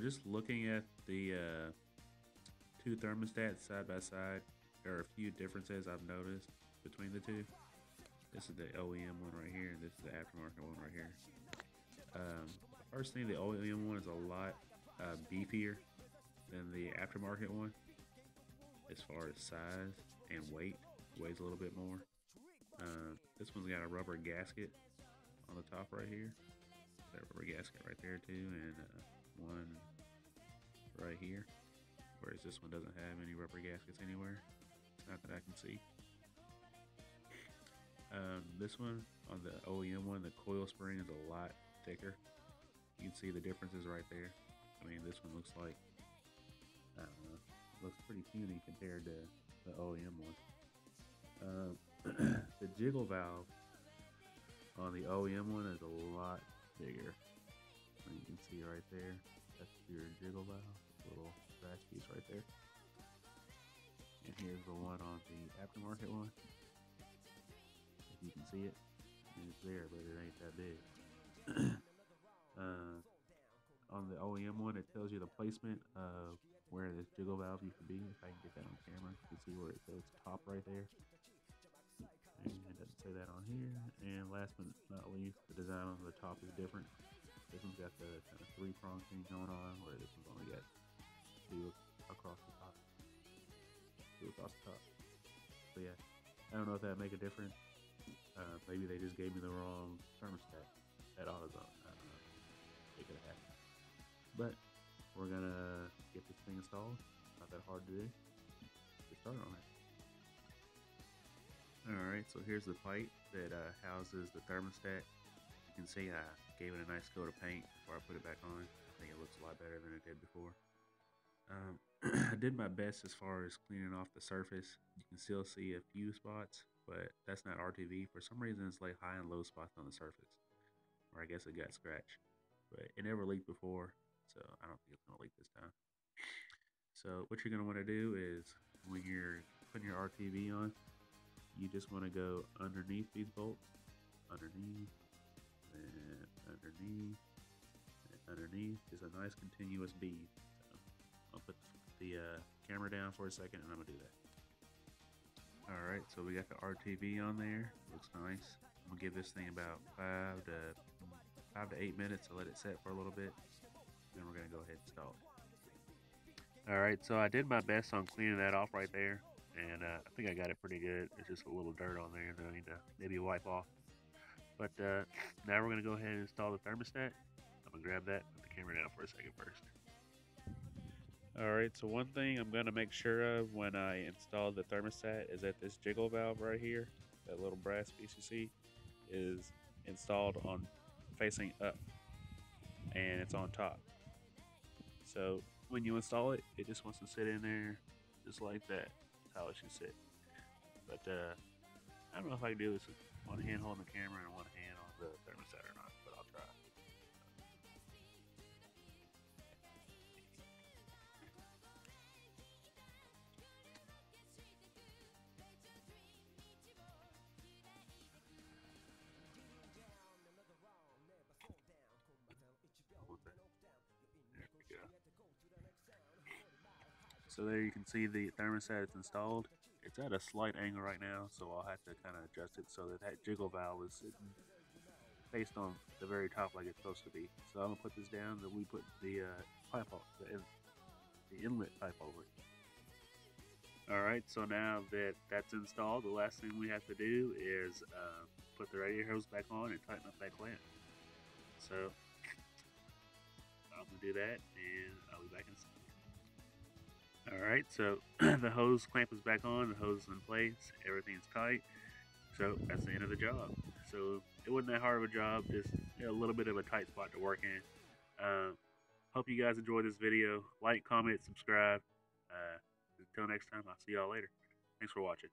Just looking at the two thermostats side by side, there are a few differences I've noticed between the two. This is the OEM one right here, and this is the aftermarket one right here. The first thing, the OEM one is a lot beefier than the aftermarket one as far as size and weight. Weighs a little bit more. This one's got a rubber gasket on the top right here. That rubber gasket right there too, and one right here. Whereas this one doesn't have any rubber gaskets anywhere. Not that I can see. This one, on the OEM one, the coil spring is a lot thicker. You can see the differences right there. I mean, this one looks like, I don't know, looks pretty puny compared to the OEM one. The jiggle valve on the OEM one is a lot bigger. You can see right there, that's your jiggle valve, little brass piece right there. And here's the one on the aftermarket one. If you can see it, it's there, but it ain't that big. On the OEM one, it tells you the placement of where this jiggle valve used to be. If I can get that on camera, you can see where it says top right there. And it doesn't say that on here. And last but not least, the design on the top is different. This one's got the kind of three-prong thing going on, where this one's only got two across the top. So yeah, I don't know if that make a difference. Maybe they just gave me the wrong thermostat at AutoZone. I don't know. It could have happened. But we're gonna get this thing installed. Not that hard to do. Get started on it. Alright, so here's the pipe that houses the thermostat. You can see I gave it a nice coat of paint before I put it back on. I think it looks a lot better than it did before. I did my best as far as cleaning off the surface. You can still see a few spots, but that's not RTV. For some reason, it's like high and low spots on the surface. Or I guess it got scratched. But it never leaked before, so I don't think it's going to leak this time. So what you're going to want to do is, when you're putting your RTV on, you just want to go underneath these bolts. Underneath, and underneath, and underneath. Just a nice continuous bead. So I'll put the camera down for a second, and I'm going to do that. Alright, so we got the RTV on there. Looks nice. I'm going to give this thing about 5 to 8 minutes to let it set for a little bit. Then we're going to go ahead and install it. Alright, so I did my best on cleaning that off right there. And I think I got it pretty good. It's just a little dirt on there that I need to maybe wipe off. But now we're going to go ahead and install the thermostat. I'm going to grab that, put the camera down for a second first. Alright, so one thing I'm going to make sure of when I install the thermostat is that this jiggle valve right here, that little brass piece you see, is installed on facing up, and it's on top. So when you install it, it just wants to sit in there just like that. That's how it should sit. But I don't know if I can do this with one hand holding the camera and one hand on the thermostat or not, but I'll try. There we go. So there you can see the thermostat is installed. It's at a slight angle right now, so I'll have to kind of adjust it so that that jiggle valve is sitting based on the very top like it's supposed to be. So I'm gonna put this down, then we put the pipe, the inlet pipe over it. Alright, so now that that's installed, the last thing we have to do is put the radiator hose back on and tighten up that clamp. So I'm gonna do that, and I'll be back in a second. Alright, so the hose clamp is back on, the hose is in place, everything's tight. So that's the end of the job. So it wasn't that hard of a job, just a little bit of a tight spot to work in. Hope you guys enjoyed this video. Like, comment, subscribe. Until next time, I'll see y'all later. Thanks for watching.